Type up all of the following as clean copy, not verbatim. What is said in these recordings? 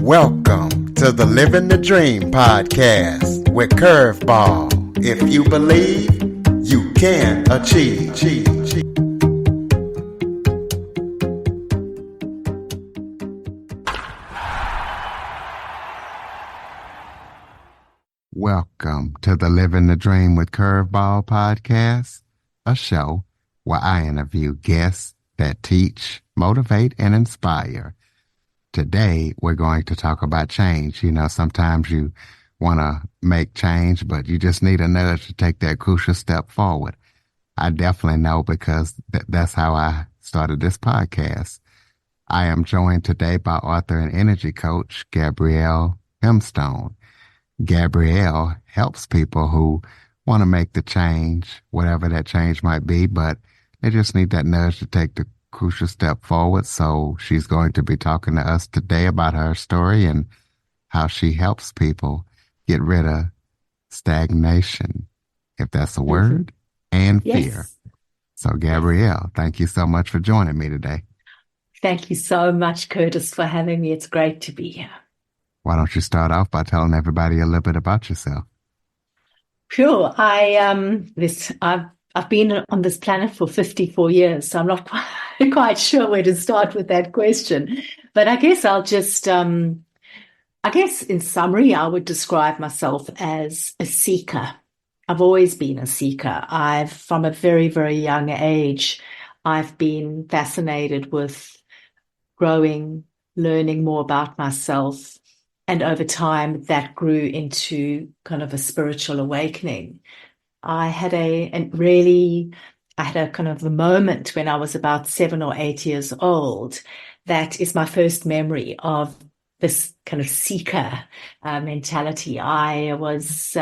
Welcome to the Living the Dream podcast with Curveball. If you believe, you can achieve. Welcome to the Living the Dream with Curveball podcast, a show where I interview guests that teach, motivate, and inspire. Today, we're going to talk about change. You know, sometimes you want to make change, but you just need a nudge to take that crucial step forward. I definitely know because that's how I started this podcast. I am joined today by author and energy coach, Gabrielle Pimstone. Gabrielle helps people who want to make the change, whatever that change might be, but they just need that nudge to take the crucial step forward. So she's going to be talking to us today about her story and how she helps people get rid of stagnation, if that's a word, and fear. Yes. So Gabrielle, thank you so much for joining me today. Thank you so much, Curtis, for having me. It's great to be here. Why don't you start off by telling everybody a little bit about yourself? Sure. I've been on this planet for 54 years, so I'm not quite sure where to start with that question. But I guess I'll just, in summary, I would describe myself as a seeker. I've always been a seeker. From a very, very young age, I've been fascinated with growing, learning more about myself. And over time, that grew into kind of a spiritual awakening. I had a kind of a moment when I was about 7 or 8 years old. That is my first memory of this kind of seeker mentality. I was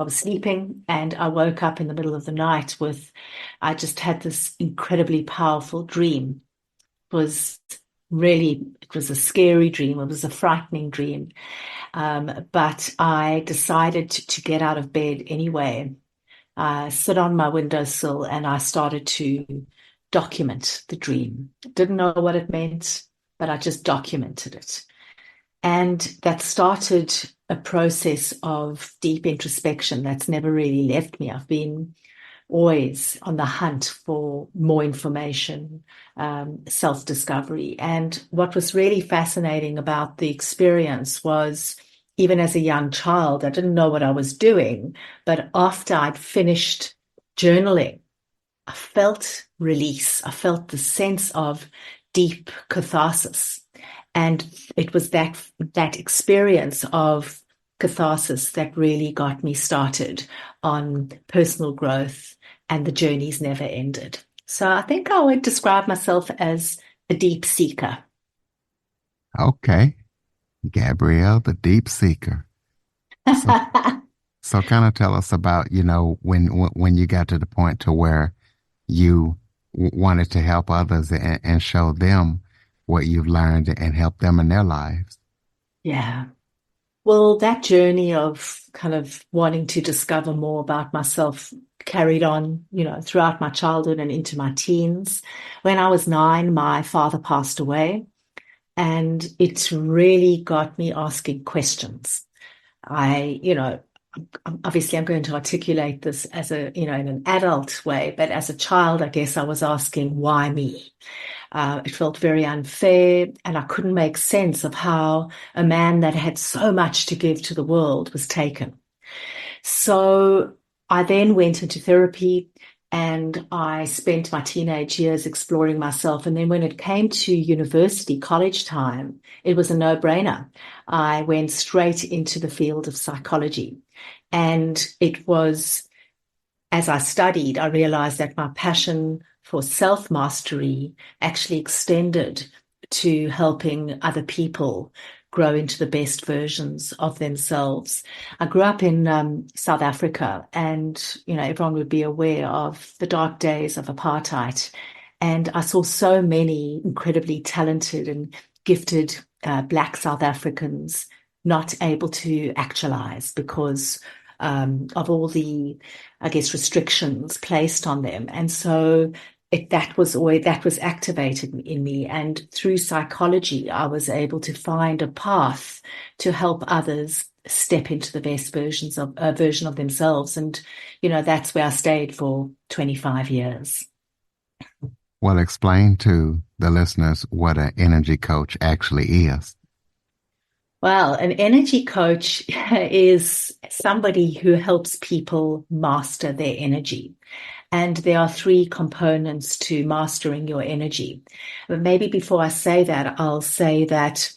sleeping and I woke up in the middle of the night I just had this incredibly powerful dream. It was a scary dream. It was a frightening dream. But I decided to get out of bed anyway. I sit on my windowsill and I started to document the dream. Didn't know what it meant, but I just documented it. And that started a process of deep introspection that's never really left me. I've been always on the hunt for more information, self-discovery. And what was really fascinating about the experience was, even as a young child, I didn't know what I was doing, but after I'd finished journaling, I felt release. I felt the sense of deep catharsis. And it was that experience of catharsis that really got me started on personal growth, and the journey's never ended. So I think I would describe myself as a deep seeker. Okay. Gabrielle, the deep seeker. So kind of tell us about, you know, when you got to the point to where you wanted to help others and show them what you've learned and help them in their lives. Yeah. Well, that journey of kind of wanting to discover more about myself carried on, you know, throughout my childhood and into my teens. When I was 9, my father passed away, and it really got me asking questions. Obviously I'm going to articulate this as in an adult way, but as a child, I guess I was asking, why me? It felt very unfair, and I couldn't make sense of how a man that had so much to give to the world was taken. So I then went into therapy, and I spent my teenage years exploring myself. And then when it came to university, college time, it was a no-brainer. I went straight into the field of psychology. And it was, as I studied, I realized that my passion for self-mastery actually extended to helping other people grow into the best versions of themselves. I grew up in South Africa, and everyone would be aware of the dark days of apartheid. And I saw so many incredibly talented and gifted Black South Africans not able to actualize because of all the, I guess, restrictions placed on them. And so that was activated in me, and through psychology I was able to find a path to help others step into the best version of themselves. And that's where I stayed for 25 years. Well, explain to the listeners what an energy coach actually is. Well, an energy coach is somebody who helps people master their energy. And there are three components to mastering your energy. But maybe before I say that, I'll say that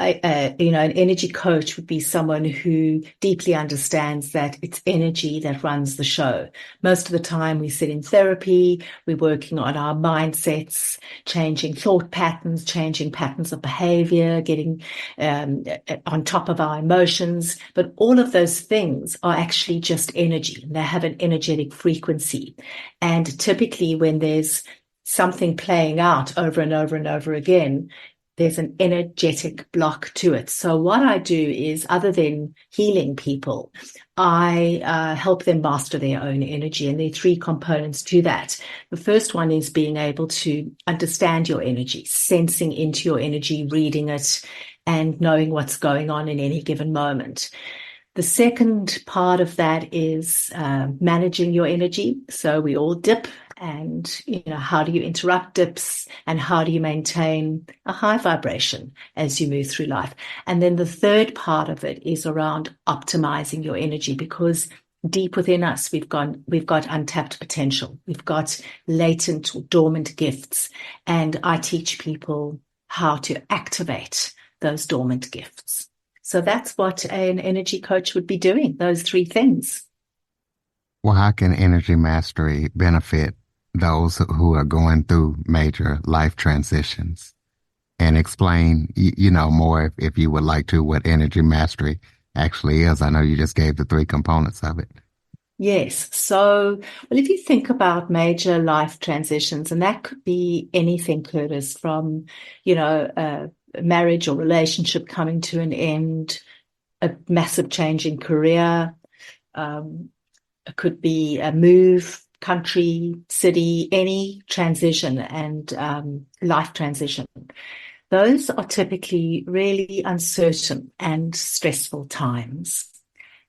an energy coach would be someone who deeply understands that it's energy that runs the show. Most of the time we sit in therapy, we're working on our mindsets, changing thought patterns, changing patterns of behavior, getting on top of our emotions. But all of those things are actually just energy. They have an energetic frequency. And typically when there's something playing out over and over and over again, there's an energetic block to it. So what I do is, other than healing people, I help them master their own energy. And there are three components to that. The first one is being able to understand your energy, sensing into your energy, reading it, and knowing what's going on in any given moment. The second part of that is managing your energy. So we all dip, and how do you interrupt dips, and how do you maintain a high vibration as you move through life? And then the third part of it is around optimizing your energy, because deep within us we've got untapped potential, we've got latent or dormant gifts, and I teach people how to activate those dormant gifts. So that's what an energy coach would be doing, those three things. Well, how can energy mastery benefit those who are going through major life transitions? And explain, more if you would like to, what energy mastery actually is. I know you just gave the three components of it. Yes. So, well, if you think about major life transitions, and that could be anything, Curtis, from, a marriage or relationship coming to an end, a massive change in career, um, it could be a move, country, city, any transition and life transition. Those are typically really uncertain and stressful times.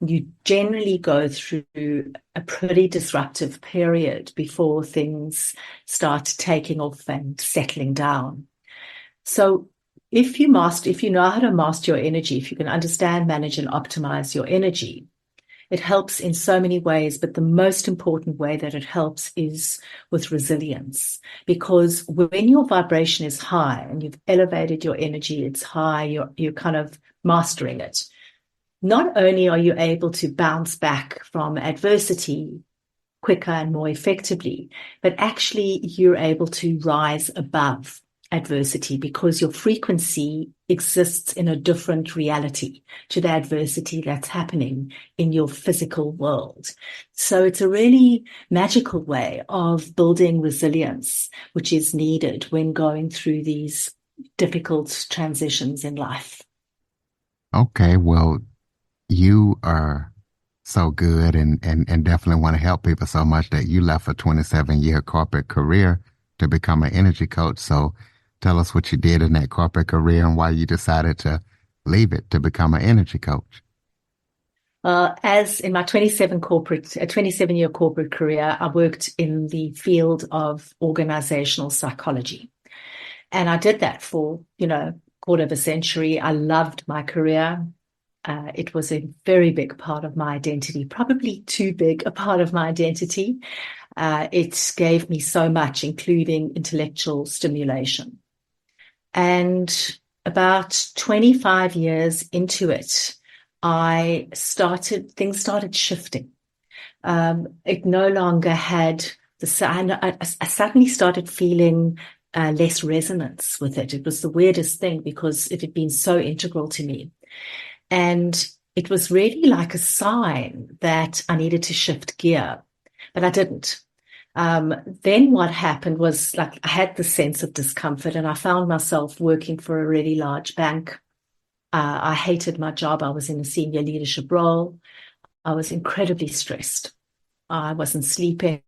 You generally go through a pretty disruptive period before things start taking off and settling down. So if you know how to master your energy, if you can understand, manage, and optimize your energy, it helps in so many ways, but the most important way that it helps is with resilience. Because when your vibration is high and you've elevated your energy, it's high, you're kind of mastering it. Not only are you able to bounce back from adversity quicker and more effectively, but actually you're able to rise above adversity, because your frequency exists in a different reality to the adversity that's happening in your physical world. So it's a really magical way of building resilience, which is needed when going through these difficult transitions in life. Okay, well, you are so good and definitely want to help people so much that you left a 27-year corporate career to become an energy coach. So tell us what you did in that corporate career and why you decided to leave it to become an energy coach. As in my 27-year corporate career, I worked in the field of organizational psychology. And I did that for, quarter of a century. I loved my career. It was a very big part of my identity, probably too big a part of my identity. It gave me so much, including intellectual stimulation. And about 25 years into it, things started shifting. It no longer had I suddenly started feeling less resonance with it. It was the weirdest thing, because it had been so integral to me. And it was really like a sign that I needed to shift gear, but I didn't. Then what happened was, like, I had the sense of discomfort, and I found myself working for a really large bank. I hated my job. I was in a senior leadership role. I was incredibly stressed. I wasn't sleeping.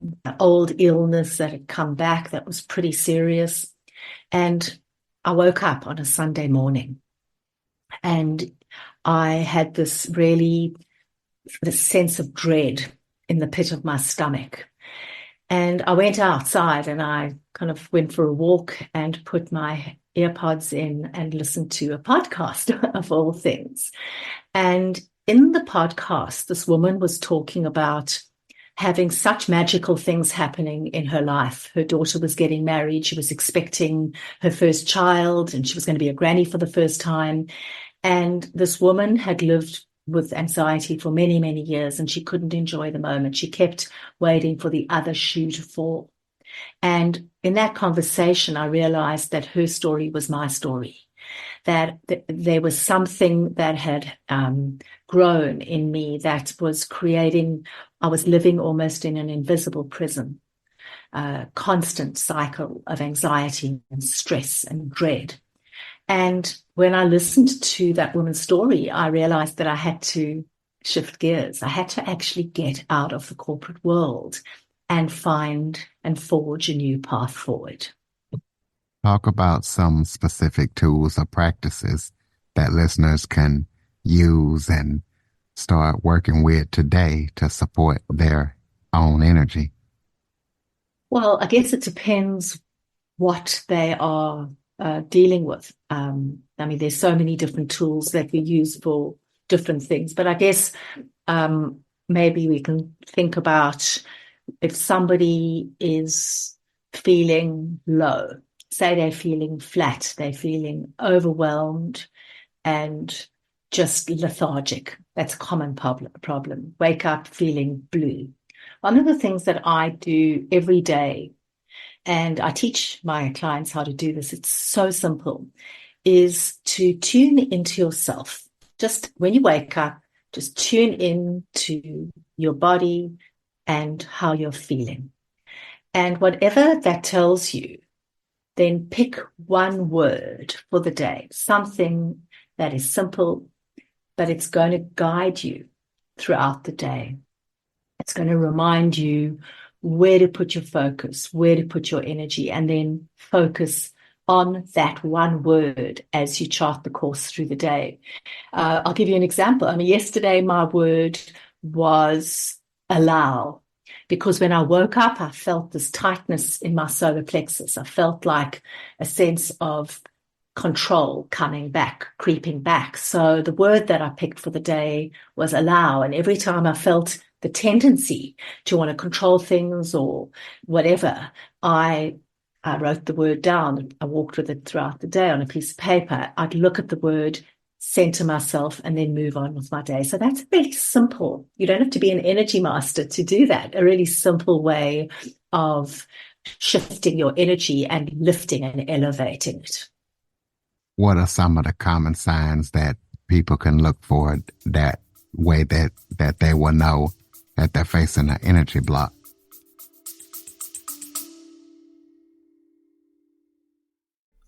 an old illness that had come back that was pretty serious. And I woke up on a Sunday morning and I had this sense of dread in the pit of my stomach. And I went outside and I kind of went for a walk and put my earpods in and listened to a podcast of all things. And in the podcast, this woman was talking about having such magical things happening in her life. Her daughter was getting married. She was expecting her first child and she was going to be a granny for the first time. And this woman had lived with anxiety for many, many years, and she couldn't enjoy the moment. She kept waiting for the other shoe to fall. And in that conversation, I realized that her story was my story, that there was something that had grown in me that was creating, I was living almost in an invisible prison, a constant cycle of anxiety and stress and dread. And when I listened to that woman's story, I realized that I had to shift gears. I had to actually get out of the corporate world and find and forge a new path forward. Talk about some specific tools or practices that listeners can use and start working with today to support their own energy. Well, I guess it depends what they are dealing with. I mean, there's so many different tools that we use for different things, but I guess maybe we can think about if somebody is feeling low, say they're feeling flat, they're feeling overwhelmed and just lethargic. That's a common problem. Wake up feeling blue. One of the things that I do every day, and I teach my clients how to do this, it's so simple, is to tune into yourself. Just when you wake up, just tune in to your body and how you're feeling. And whatever that tells you, then pick one word for the day, something that is simple, but it's going to guide you throughout the day. It's going to remind you where to put your focus, where to put your energy, and then focus on that one word as you chart the course through the day. I'll give you an example. I mean, yesterday my word was allow, because when I woke up, I felt this tightness in my solar plexus. I felt like a sense of control coming back, creeping back. So the word that I picked for the day was allow. And every time I felt the tendency to want to control things or whatever, I wrote the word down. I walked with it throughout the day on a piece of paper. I'd look at the word, center myself, and then move on with my day. So that's really simple. You don't have to be an energy master to do that. A really simple way of shifting your energy and lifting and elevating it. What are some of the common signs that people can look for that way that they will know that they're facing an energy block?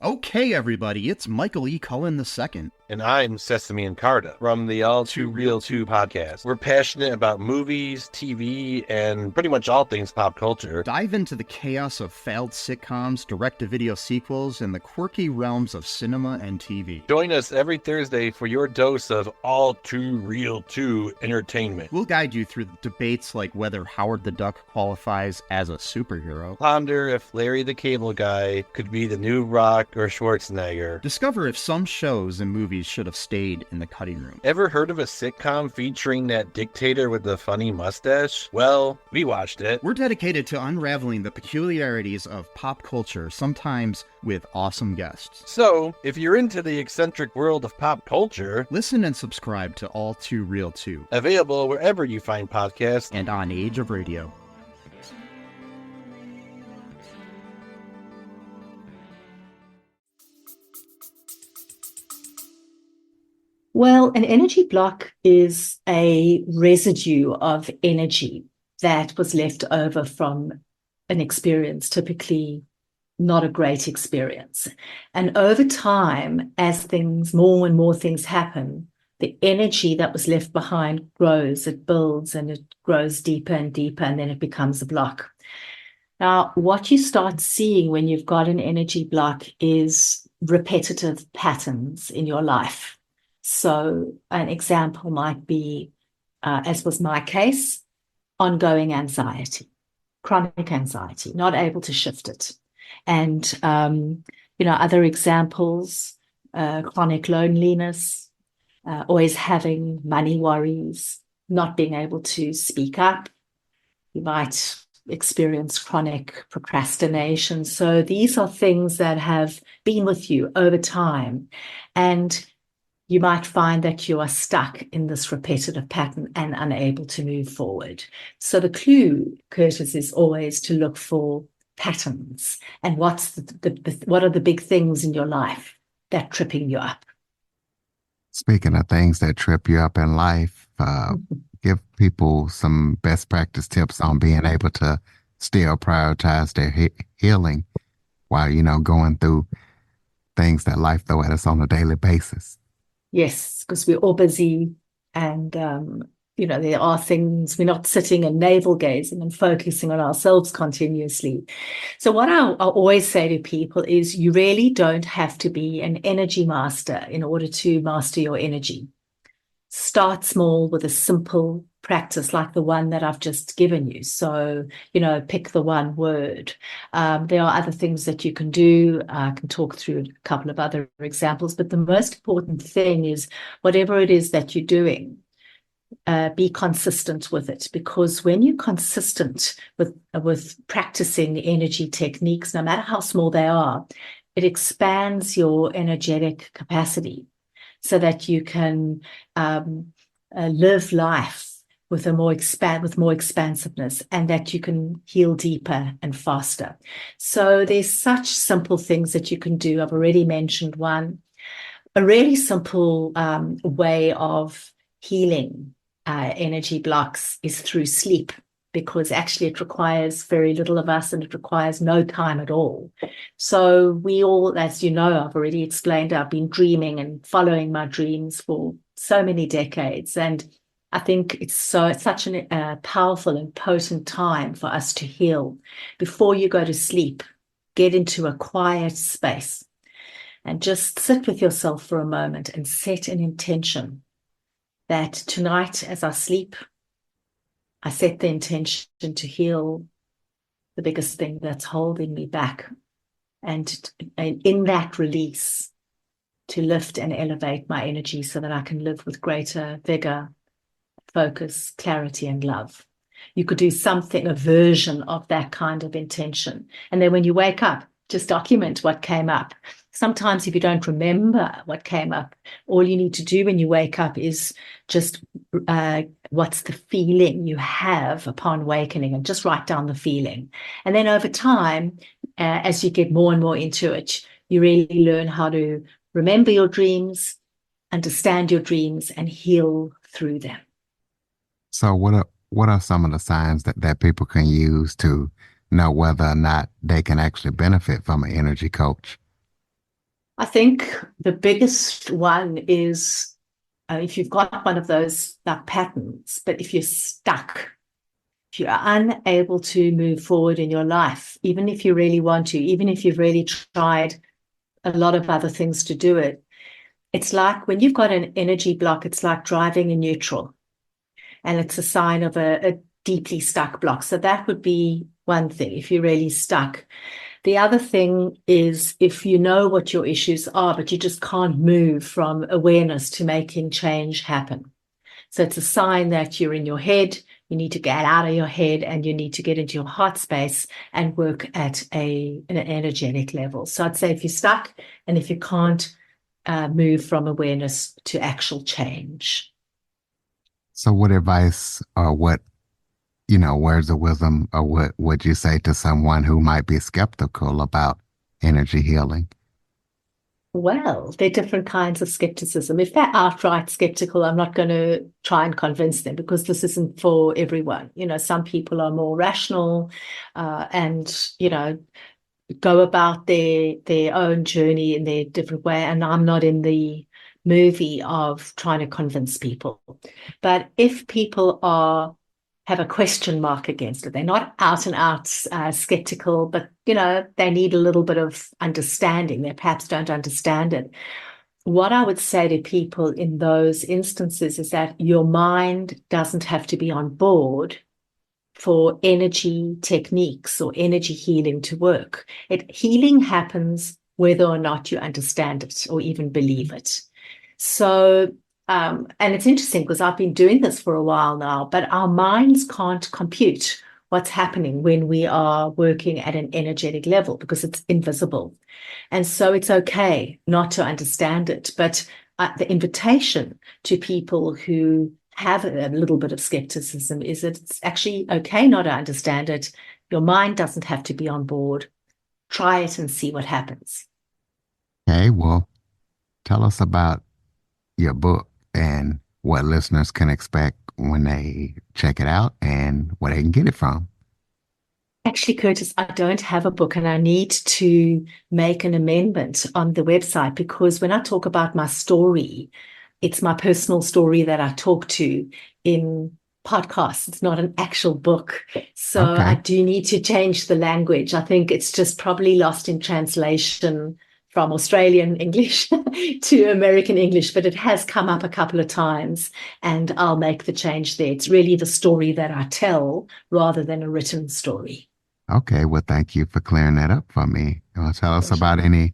Okay, everybody, it's Michael E. Cullen II. And I'm Sesame and Carta from the All Too Real 2 podcast. We're passionate about movies, TV, and pretty much all things pop culture. Dive into the chaos of failed sitcoms, direct-to-video sequels, and the quirky realms of cinema and TV. Join us every Thursday for your dose of All Too Real 2 entertainment. We'll guide you through debates like whether Howard the Duck qualifies as a superhero. Ponder if Larry the Cable Guy could be the new Rock or Schwarzenegger. Discover if some shows and movies should have stayed in the cutting room. Ever heard of a sitcom featuring that dictator with the funny mustache? Well, we watched it. We're dedicated to unraveling the peculiarities of pop culture, sometimes with awesome guests. So, if you're into the eccentric world of pop culture, listen and subscribe to All Too Real 2. Available wherever you find podcasts and on Age of Radio. Well, an energy block is a residue of energy that was left over from an experience, typically not a great experience. And over time, as more and more things happen, the energy that was left behind grows, it builds, and it grows deeper and deeper, and then it becomes a block. Now, what you start seeing when you've got an energy block is repetitive patterns in your life. So an example might be, as was my case, ongoing anxiety, chronic anxiety, not able to shift it. And, other examples, chronic loneliness, always having money worries, not being able to speak up. You might experience chronic procrastination. So these are things that have been with you over time. And you might find that you are stuck in this repetitive pattern and unable to move forward. So the clue, Curtis, is always to look for patterns and what are the big things in your life that are tripping you up. Speaking of things that trip you up in life, give people some best practice tips on being able to still prioritize their healing while, going through things that life throw at us on a daily basis. Yes, because we're all busy and, there are things, we're not sitting and navel gazing and focusing on ourselves continuously. So what I'll always say to people is you really don't have to be an energy master in order to master your energy. Start small with a simple practice like the one that I've just given you. So, pick the one word. There are other things that you can do. I can talk through a couple of other examples, but the most important thing is whatever it is that you're doing, be consistent with it, because when you're consistent with practicing energy techniques, no matter how small they are, it expands your energetic capacity so that you can live life with more expansiveness, and that you can heal deeper and faster. So there's such simple things that you can do. I've already mentioned one. A really simple way of healing energy blocks is through sleep, because actually it requires very little of us and it requires no time at all. So we all, as you know, I've already explained, I've been dreaming and following my dreams for so many decades. And I think it's such a powerful and potent time for us to heal. Before you go to sleep, get into a quiet space and just sit with yourself for a moment and set an intention that tonight as I sleep, I set the intention to heal the biggest thing that's holding me back. And in that release, to lift and elevate my energy so that I can live with greater vigor, focus, clarity, and love. You could do something, a version of that kind of intention. And then when you wake up, just document what came up. Sometimes if you don't remember what came up, all you need to do when you wake up is just what's the feeling you have upon awakening, and just write down the feeling. And then over time, as you get more and more into it, you really learn how to remember your dreams, understand your dreams, and heal through them. So what are some of the signs that people can use to know whether or not they can actually benefit from an energy coach? I think the biggest one is if you've got one of those patterns, but if you're stuck, if you're unable to move forward in your life, even if you really want to, even if you've really tried a lot of other things to do it, it's like when you've got an energy block, it's like driving in neutral, and it's a sign of a deeply stuck block. So that would be one thing if you're really stuck. The other thing is if you know what your issues are, but you just can't move from awareness to making change happen. So it's a sign that you're in your head, you need to get out of your head, and you need to get into your heart space and work at an energetic level. So I'd say if you're stuck and if you can't move from awareness to actual change. So what advice or what, words of wisdom or what would you say to someone who might be skeptical about energy healing? Well, there are different kinds of skepticism. If they're outright skeptical, I'm not going to try and convince them, because this isn't for everyone. Some people are more rational and, go about their own journey in their different way. And I'm not in the movie of trying to convince people. But if people are have a question mark against it. They're not out and out skeptical, but, they need a little bit of understanding. They perhaps don't understand it. What I would say to people in those instances is that your mind doesn't have to be on board for energy techniques or energy healing to work. Healing happens whether or not you understand it or even believe it. So, and it's interesting because I've been doing this for a while now, but our minds can't compute what's happening when we are working at an energetic level because it's invisible. And so it's okay not to understand it. But the invitation to people who have a little bit of skepticism is that it's actually okay not to understand it. Your mind doesn't have to be on board. Try it and see what happens. Okay, well, tell us about your book and what listeners can expect when they check it out and where they can get it from. Actually, Curtis, I don't have a book and I need to make an amendment on the website because when I talk about my story, it's my personal story that I talk to in podcasts. It's not an actual book. So I Okay. do need to change the language. I think it's just probably lost in translation from Australian English to American English, but it has come up a couple of times and I'll make the change there. It's really the story that I tell rather than a written story. Okay. Well, thank you for clearing that up for me. You want to tell us about any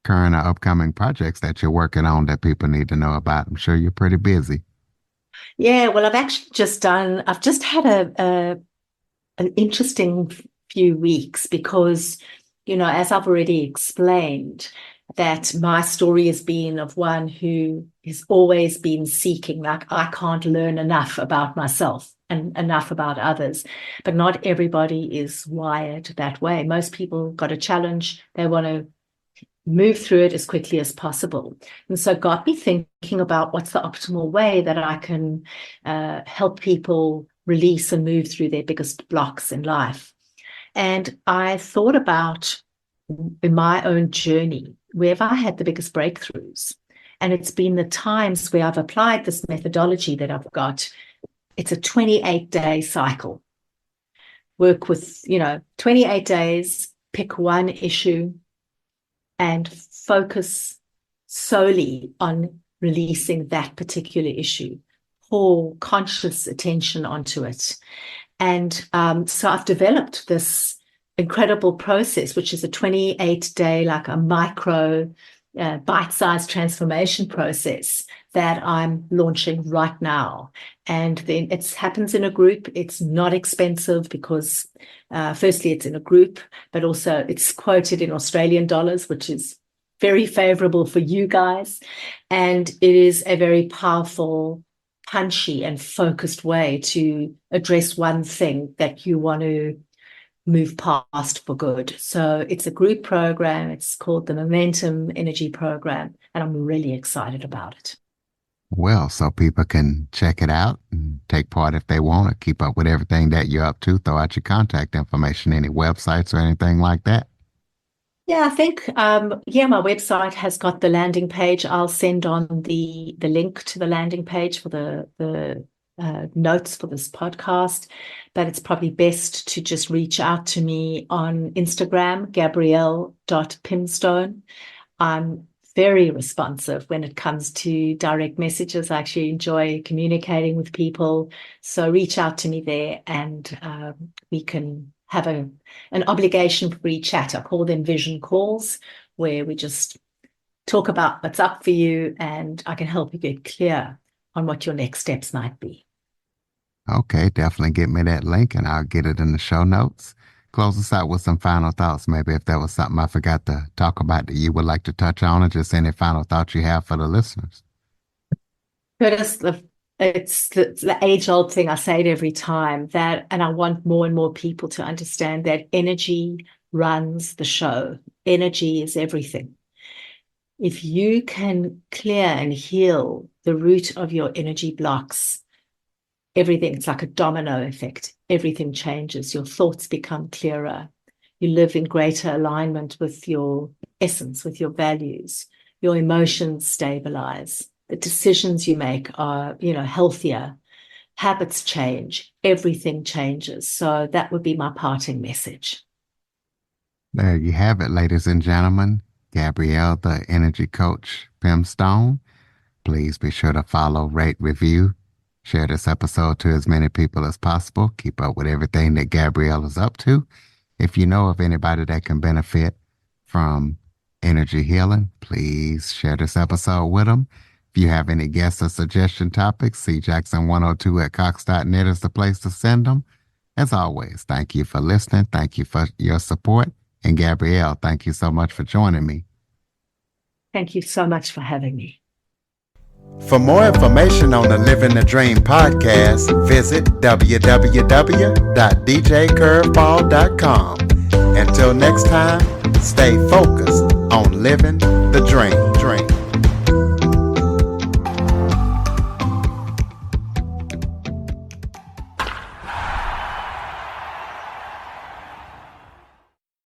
current or upcoming projects that you're working on that people need to know about? I'm sure you're pretty busy. Yeah, well, I've just had an interesting few weeks because, as I've already explained, that my story has been of one who has always been seeking, like, I can't learn enough about myself and enough about others. But not everybody is wired that way. Most people got a challenge. They want to move through it as quickly as possible. And so got me thinking about what's the optimal way that I can help people release and move through their biggest blocks in life. And I thought about in my own journey, where have I had the biggest breakthroughs? And it's been the times where I've applied this methodology that I've got. It's a 28-day cycle. Work with, 28 days, pick one issue, and focus solely on releasing that particular issue, pour conscious attention onto it. And so I've developed this incredible process, which is a 28-day, like a micro bite-sized transformation process that I'm launching right now. And then it happens in a group. It's not expensive because firstly, it's in a group, but also it's quoted in Australian dollars, which is very favorable for you guys. And it is a very powerful, punchy and focused way to address one thing that you want to move past for good. So it's a group program. It's called the Momentum Energy Program, and I'm really excited about it. Well, so people can check it out and take part if they want to keep up with everything that you're up to. Throw out your contact information, any websites or anything like that. Yeah, I think my website has got the landing page. I'll send on the link to the landing page for the notes for this podcast, but it's probably best to just reach out to me on Instagram, Gabrielle.Pimstone. I'm very responsive when it comes to direct messages. I actually enjoy communicating with people. So reach out to me there and we can have an obligation-free chat. I call them vision calls, where we just talk about what's up for you and I can help you get clear on what your next steps might be. Okay, definitely get me that link and I'll get it in the show notes. Close us out with some final thoughts. Maybe if there was something I forgot to talk about that you would like to touch on, or just any final thoughts you have for the listeners. Curtis, it's the age-old thing I say it every time, that, and I want more and more people to understand that energy runs the show. Energy is everything. If you can clear and heal the root of your energy blocks, everything, it's like a domino effect. Everything changes. Your thoughts become clearer. You live in greater alignment with your essence, with your values. Your emotions stabilize. The decisions you make are, healthier. habits change, everything changes. So that would be my parting message. There you have it, ladies and gentlemen. Gabrielle, the energy coach, Pimstone. Please be sure to follow, rate, review, share this episode to as many people as possible. Keep up with everything that Gabrielle is up to. If you know of anybody that can benefit from energy healing, please share this episode with them. If you have any guests or suggestion topics, cjackson102@cox.net is the place to send them. As always, thank you for listening. Thank you for your support. And Gabrielle, thank you so much for joining me. Thank you so much for having me. For more information on the Living the Dream podcast, visit www.djcurveball.com. Until next time, stay focused on living the dream.